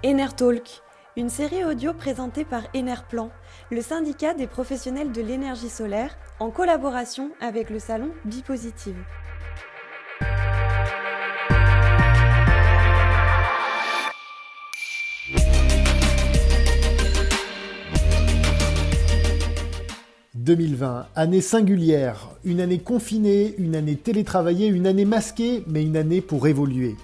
Enertalk, une série audio présentée par Enerplan, le syndicat des professionnels de l'énergie solaire, en collaboration avec le salon Bipositive. « 2020, année singulière, une année confinée, une année télétravaillée, une année masquée, mais une année pour évoluer.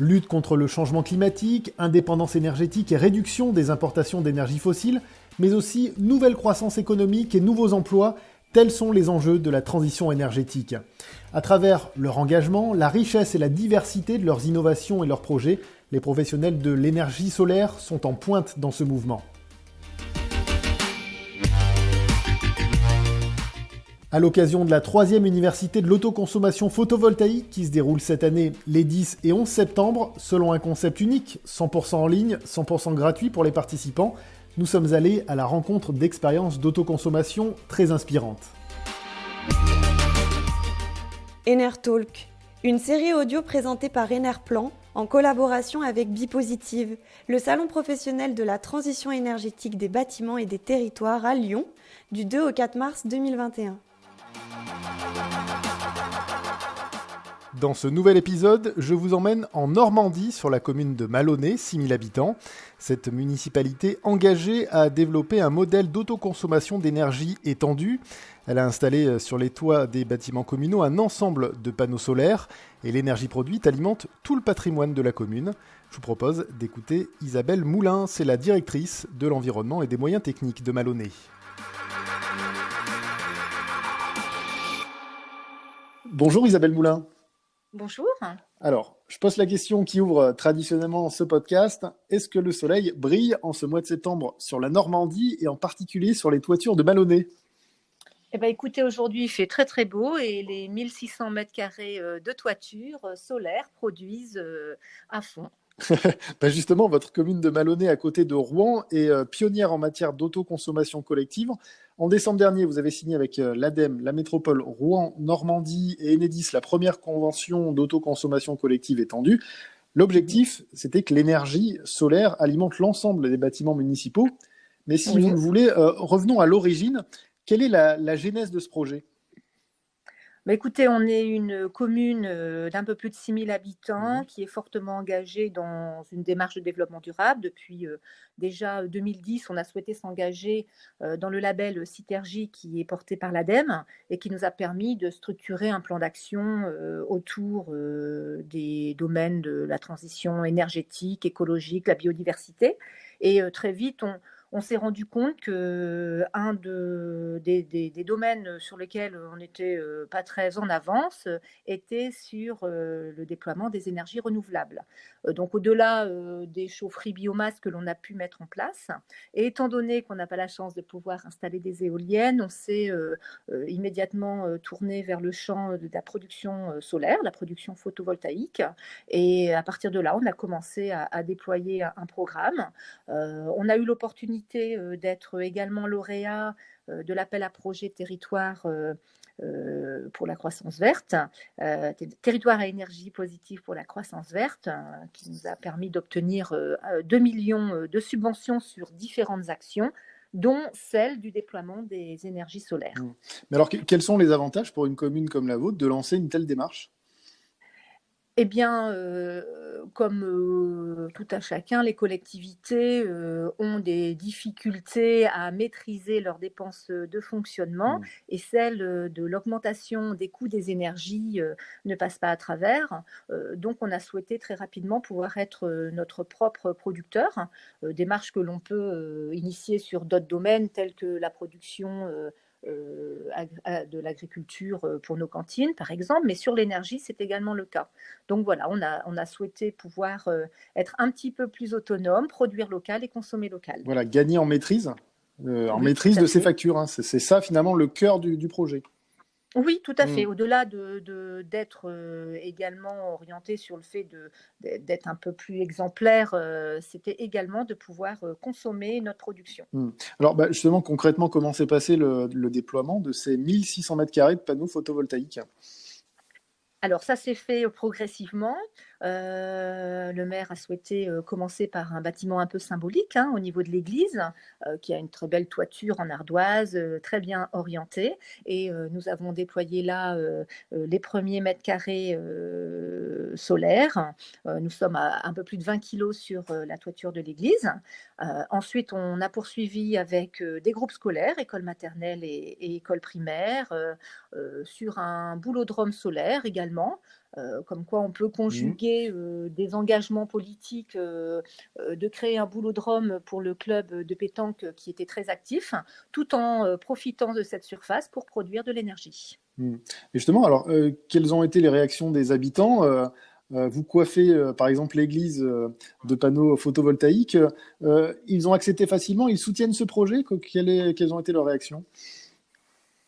Lutte contre le changement climatique, indépendance énergétique et réduction des importations d'énergie fossile, mais aussi nouvelle croissance économique et nouveaux emplois, tels sont les enjeux de la transition énergétique. À travers leur engagement, la richesse et la diversité de leurs innovations et leurs projets, les professionnels de l'énergie solaire sont en pointe dans ce mouvement. À l'occasion de la 3e université de l'autoconsommation photovoltaïque qui se déroule cette année les 10 et 11 septembre, selon un concept unique, 100% en ligne, 100% gratuit pour les participants, nous sommes allés à la rencontre d'expériences d'autoconsommation très inspirantes. Enertalk, une série audio présentée par Enerplan en collaboration avec Bipositive, le salon professionnel de la transition énergétique des bâtiments et des territoires à Lyon, du 2 au 4 mars 2021. Dans ce nouvel épisode, je vous emmène en Normandie, sur la commune de Maloney, 6000 habitants. Cette municipalité engagée à développer un modèle d'autoconsommation d'énergie étendue. Elle a installé sur les toits des bâtiments communaux un ensemble de panneaux solaires et l'énergie produite alimente tout le patrimoine de la commune. Je vous propose d'écouter Isabelle Moulin, c'est la directrice de l'environnement et des moyens techniques de Maloney. Bonjour Isabelle Moulin. Bonjour. Alors, je pose la question qui ouvre traditionnellement ce podcast. Est-ce que le soleil brille en ce mois de septembre sur la Normandie et en particulier sur les toitures de Maloney ? Eh bien, écoutez, aujourd'hui, il fait très très beau et les 1600 mètres carrés de toiture solaire produisent à fond. Justement, votre commune de Maloney, à côté de Rouen, est pionnière en matière d'autoconsommation collective. En décembre dernier, vous avez signé avec l'ADEME, la métropole Rouen, Normandie et Enedis la première convention d'autoconsommation collective étendue. L'objectif, c'était que l'énergie solaire alimente l'ensemble des bâtiments municipaux. Mais si vous le voulez, revenons à l'origine. Quelle est la genèse de ce projet ? Écoutez, on est une commune d'un peu plus de 6000 habitants qui est fortement engagée dans une démarche de développement durable. Depuis déjà 2010, on a souhaité s'engager dans le label Citergie qui est porté par l'ADEME et qui nous a permis de structurer un plan d'action autour des domaines de la transition énergétique, écologique, la biodiversité. Et très vite, on s'est rendu compte que un des domaines sur lesquels on n'était pas très en avance était sur le déploiement des énergies renouvelables. Donc au-delà des chaufferies biomasse que l'on a pu mettre en place, et étant donné qu'on n'a pas la chance de pouvoir installer des éoliennes, on s'est immédiatement tourné vers le champ de la production solaire, la production photovoltaïque. Et à partir de là, on a commencé à déployer un programme. On a eu l'opportunité d'être également lauréat de l'appel à projet territoire pour la croissance verte, territoire à énergie positive pour la croissance verte, qui nous a permis d'obtenir 2 millions de subventions sur différentes actions, dont celle du déploiement des énergies solaires. Mais alors, quels sont les avantages pour une commune comme la vôtre de lancer une telle démarche ? Eh bien, comme tout à chacun, les collectivités ont des difficultés à maîtriser leurs dépenses de fonctionnement et celle de l'augmentation des coûts des énergies ne passe pas à travers. Donc, on a souhaité très rapidement pouvoir être notre propre producteur, démarche que l'on peut initier sur d'autres domaines tels que la production de l'agriculture pour nos cantines, par exemple, mais sur l'énergie, c'est également le cas. Donc voilà, on a souhaité pouvoir être un petit peu plus autonome, produire local et consommer local. Voilà, gagner en maîtrise maîtrise de ses factures. Hein. C'est ça, finalement, le cœur du projet. Oui, tout à fait. Au-delà d'être également orienté sur le fait d'être un peu plus exemplaire, c'était également de pouvoir consommer notre production. Alors justement, concrètement, comment s'est passé le déploiement de ces 1600 mètres carrés de panneaux photovoltaïques ? Alors ça s'est fait progressivement. Le maire a souhaité commencer par un bâtiment un peu symbolique au niveau de l'église, qui a une très belle toiture en ardoise, très bien orientée. Et nous avons déployé là les premiers mètres carrés solaires. Nous sommes à un peu plus de 20 kilos sur la toiture de l'église. Ensuite, on a poursuivi avec des groupes scolaires, écoles maternelles et écoles primaires, sur un boulodrome solaire également. Comme quoi on peut conjuguer des engagements politiques, de créer un boulodrome pour le club de pétanque qui était très actif, tout en profitant de cette surface pour produire de l'énergie. Et justement, alors, quelles ont été les réactions des habitants? Vous coiffez, par exemple, l'église de panneaux photovoltaïques. Ils ont accepté facilement, ils soutiennent ce projet. Quelles ont été leurs réactions?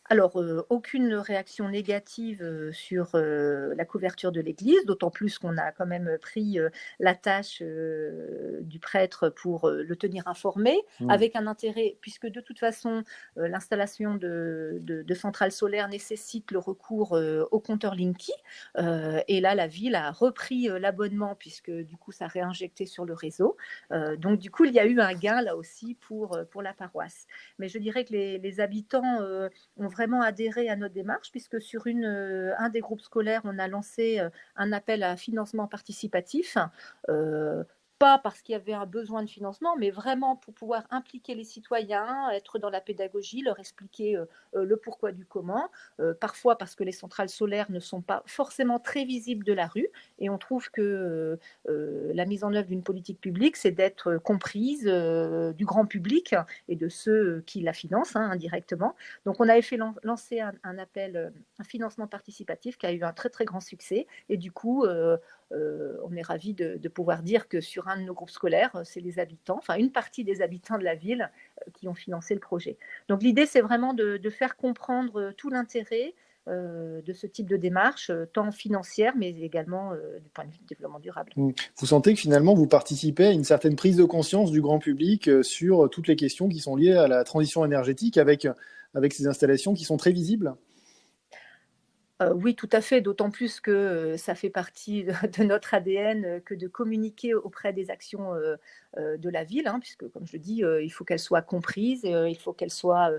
Alors, aucune réaction négative sur la couverture de l'église, d'autant plus qu'on a quand même pris la tâche du prêtre pour le tenir informé, avec un intérêt, puisque de toute façon, l'installation de centrales solaires nécessite le recours au compteur Linky. Et là, la ville a repris l'abonnement, puisque du coup, ça a réinjecté sur le réseau. Donc, du coup, il y a eu un gain là aussi pour la paroisse. Mais je dirais que les habitants ont vraiment adhéré à notre démarche, puisque sur un des groupes scolaires, on a lancé un appel à financement participatif. Pas parce qu'il y avait un besoin de financement, mais vraiment pour pouvoir impliquer les citoyens, être dans la pédagogie, leur expliquer le pourquoi du comment. Parfois parce que les centrales solaires ne sont pas forcément très visibles de la rue, et on trouve que la mise en œuvre d'une politique publique, c'est d'être comprise du grand public et de ceux qui la financent indirectement. Donc on avait fait lancer un appel, un financement participatif qui a eu un très très grand succès, et du coup on est ravis de pouvoir dire que sur un de nos groupes scolaires, c'est les habitants, enfin une partie des habitants de la ville qui ont financé le projet. Donc l'idée, c'est vraiment de faire comprendre tout l'intérêt de ce type de démarche, tant financière, mais également du point de vue du développement durable. Vous sentez que finalement, vous participez à une certaine prise de conscience du grand public sur toutes les questions qui sont liées à la transition énergétique avec ces installations qui sont très visibles? Oui, tout à fait, d'autant plus que ça fait partie de notre ADN que de communiquer auprès des actions de la ville, puisque, comme je le dis, il faut qu'elles soient comprises, il faut qu'elles soient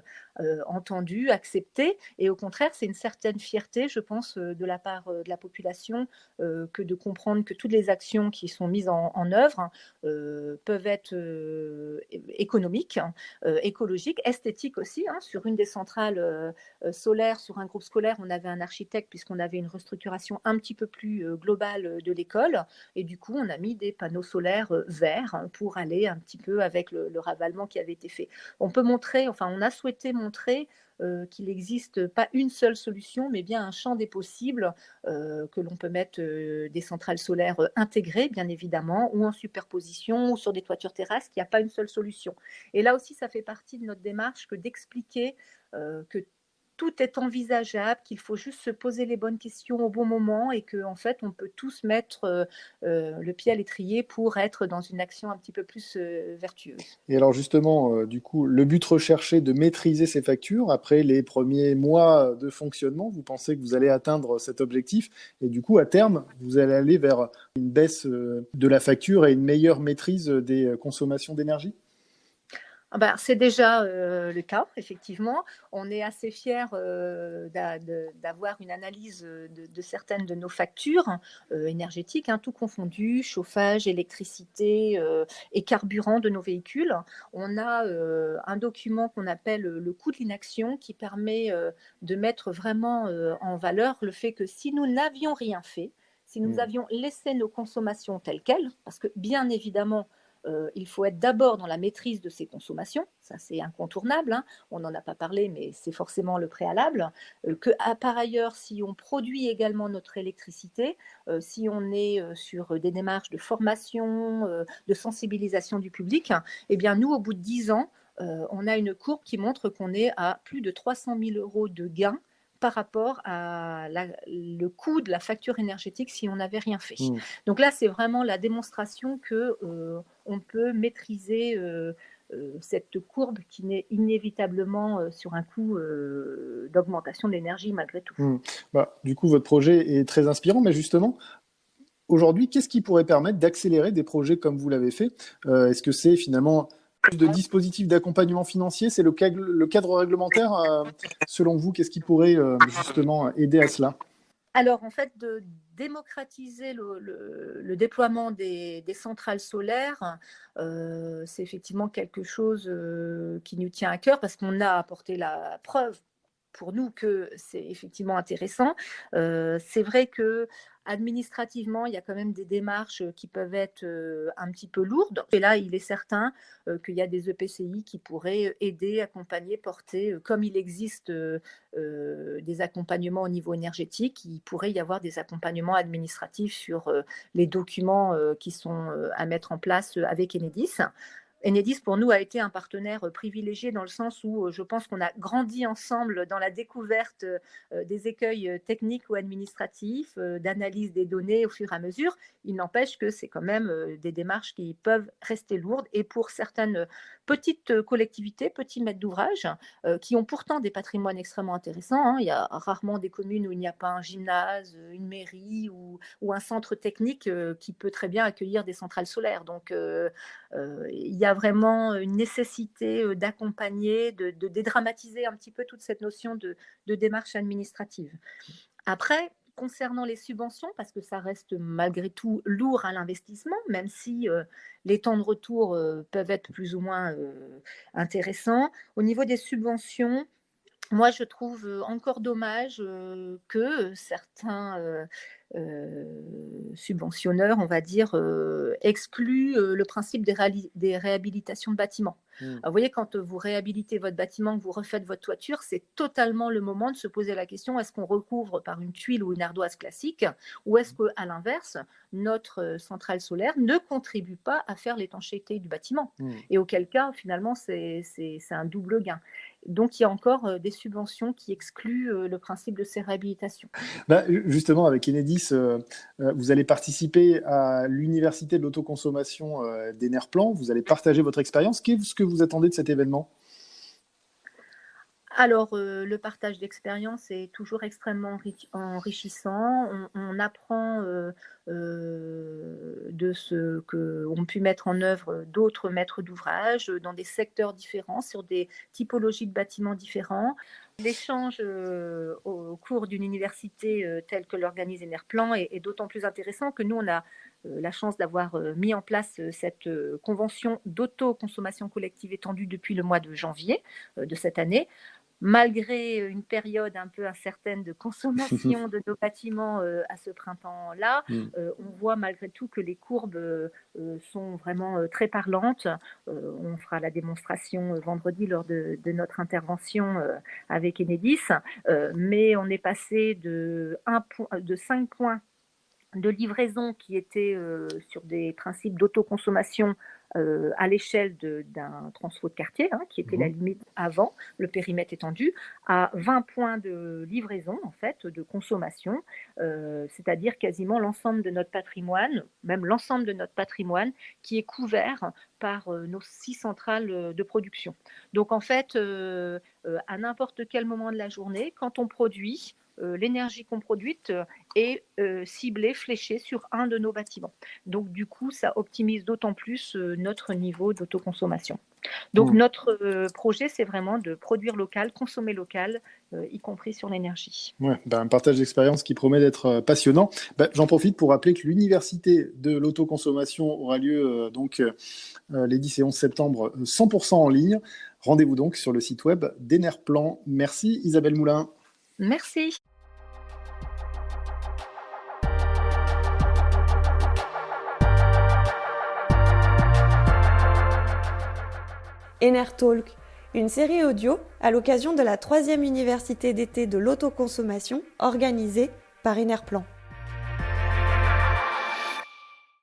entendues, acceptées. Et au contraire, c'est une certaine fierté, je pense, de la part de la population, que de comprendre que toutes les actions qui sont mises en œuvre peuvent être économiques, écologiques, esthétiques aussi. Sur une des centrales solaires, sur un groupe scolaire, on avait un architecte, puisqu'on avait une restructuration un petit peu plus globale de l'école, et du coup on a mis des panneaux solaires verts pour aller un petit peu avec le ravalement qui avait été fait. On a souhaité montrer qu'il n'existe pas une seule solution, mais bien un champ des possibles, que l'on peut mettre des centrales solaires intégrées, bien évidemment, ou en superposition, ou sur des toitures terrasses, qu'il n'y a pas une seule solution. Et là aussi, ça fait partie de notre démarche que d'expliquer que tout est envisageable, qu'il faut juste se poser les bonnes questions au bon moment, et qu'en fait, on peut tous mettre le pied à l'étrier pour être dans une action un petit peu plus vertueuse. Et alors justement, du coup, le but recherché de maîtriser ces factures, après les premiers mois de fonctionnement, vous pensez que vous allez atteindre cet objectif, et du coup, à terme, vous allez aller vers une baisse de la facture et une meilleure maîtrise des consommations d'énergie? C'est déjà le cas, effectivement. On est assez fiers d'avoir une analyse de certaines de nos factures énergétiques, tout confondu, chauffage, électricité et carburant de nos véhicules. On a un document qu'on appelle le coût de l'inaction, qui permet de mettre vraiment en valeur le fait que si nous n'avions rien fait, si nous avions laissé nos consommations telles quelles, parce que bien évidemment, il faut être d'abord dans la maîtrise de ses consommations, ça c'est incontournable, on n'en a pas parlé, mais c'est forcément le préalable. Par ailleurs, si on produit également notre électricité, si on est sur des démarches de formation, de sensibilisation du public, eh bien nous, au bout de 10 ans, on a une courbe qui montre qu'on est à plus de 300 000 € de gains par rapport à le coût de la facture énergétique si on n'avait rien fait. Donc là, c'est vraiment la démonstration qu'on peut maîtriser cette courbe qui naît inévitablement sur un coût d'augmentation de l'énergie malgré tout. Du coup, votre projet est très inspirant, mais justement, aujourd'hui, qu'est-ce qui pourrait permettre d'accélérer des projets comme vous l'avez fait? Est-ce que c'est finalement plus de dispositifs d'accompagnement financier? C'est le cadre réglementaire, selon vous, qu'est-ce qui pourrait justement aider à cela? Alors, en fait, de démocratiser le déploiement des centrales solaires, c'est effectivement quelque chose qui nous tient à cœur parce qu'on a apporté la preuve pour nous que c'est effectivement intéressant. C'est vrai que administrativement, il y a quand même des démarches qui peuvent être un petit peu lourdes. Et là, il est certain qu'il y a des EPCI qui pourraient aider, accompagner, porter, comme il existe des accompagnements au niveau énergétique, il pourrait y avoir des accompagnements administratifs sur les documents qui sont à mettre en place avec Enedis. Enedis, pour nous, a été un partenaire privilégié dans le sens où je pense qu'on a grandi ensemble dans la découverte des écueils techniques ou administratifs, d'analyse des données au fur et à mesure. Il n'empêche que c'est quand même des démarches qui peuvent rester lourdes et pour certaines petites collectivités, petits maîtres d'ouvrage, qui ont pourtant des patrimoines extrêmement intéressants. Hein. Il y a rarement des communes où il n'y a pas un gymnase, une mairie ou un centre technique qui peut très bien accueillir des centrales solaires. Donc, il y a vraiment une nécessité d'accompagner, de dédramatiser un petit peu toute cette notion de démarche administrative. Après, concernant les subventions, parce que ça reste malgré tout lourd à l'investissement, même si les temps de retour peuvent être plus ou moins intéressants. Au niveau des subventions, moi, je trouve encore dommage que certains subventionneurs, on va dire, excluent le principe des réhabilitations de bâtiments. Alors, vous voyez, quand vous réhabilitez votre bâtiment, que vous refaites votre toiture, c'est totalement le moment de se poser la question, est-ce qu'on recouvre par une tuile ou une ardoise classique, ou est-ce qu'à l'inverse, notre centrale solaire ne contribue pas à faire l'étanchéité du bâtiment? Et auquel cas, finalement, c'est un double gain. Donc, il y a encore des subventions qui excluent le principe de ces réhabilitations. Justement, avec Enedis, vous allez participer à l'université de l'autoconsommation d'Enerplan. Vous allez partager votre expérience. Qu'est-ce que vous attendez de cet événement? Alors, le partage d'expérience est toujours extrêmement enrichissant. On apprend de ce qu'ont pu mettre en œuvre d'autres maîtres d'ouvrage dans des secteurs différents, sur des typologies de bâtiments différents. L'échange au cours d'une université telle que l'organise Enerplan est d'autant plus intéressant que nous, on a la chance d'avoir mis en place cette convention d'autoconsommation collective étendue depuis le mois de janvier de cette année. Malgré une période un peu incertaine de consommation de nos bâtiments à ce printemps-là, on voit malgré tout que les courbes sont vraiment très parlantes. On fera la démonstration vendredi lors de notre intervention avec Enedis, mais on est passé de 5 points de livraison qui étaient sur des principes d'autoconsommation à l'échelle d'un transfo de quartier, hein, qui était la limite avant, le périmètre étendu, à 20 points de livraison, en fait, de consommation, c'est-à-dire quasiment l'ensemble de notre patrimoine, même l'ensemble de notre patrimoine qui est couvert par nos 6 centrales de production. Donc, en fait, à n'importe quel moment de la journée, quand on produit, l'énergie qu'on produite est ciblée, fléchée sur un de nos bâtiments. Donc, du coup, ça optimise d'autant plus notre niveau d'autoconsommation. Donc, notre projet, c'est vraiment de produire local, consommer local, y compris sur l'énergie. Ouais, un partage d'expérience qui promet d'être passionnant. J'en profite pour rappeler que l'université de l'autoconsommation aura lieu les 10 et 11 septembre 100% en ligne. Rendez-vous donc sur le site web d'Enerplan. Merci Isabelle Moulin. Merci. Enertalk, une série audio à l'occasion de la 3e université d'été de l'autoconsommation organisée par Enerplan.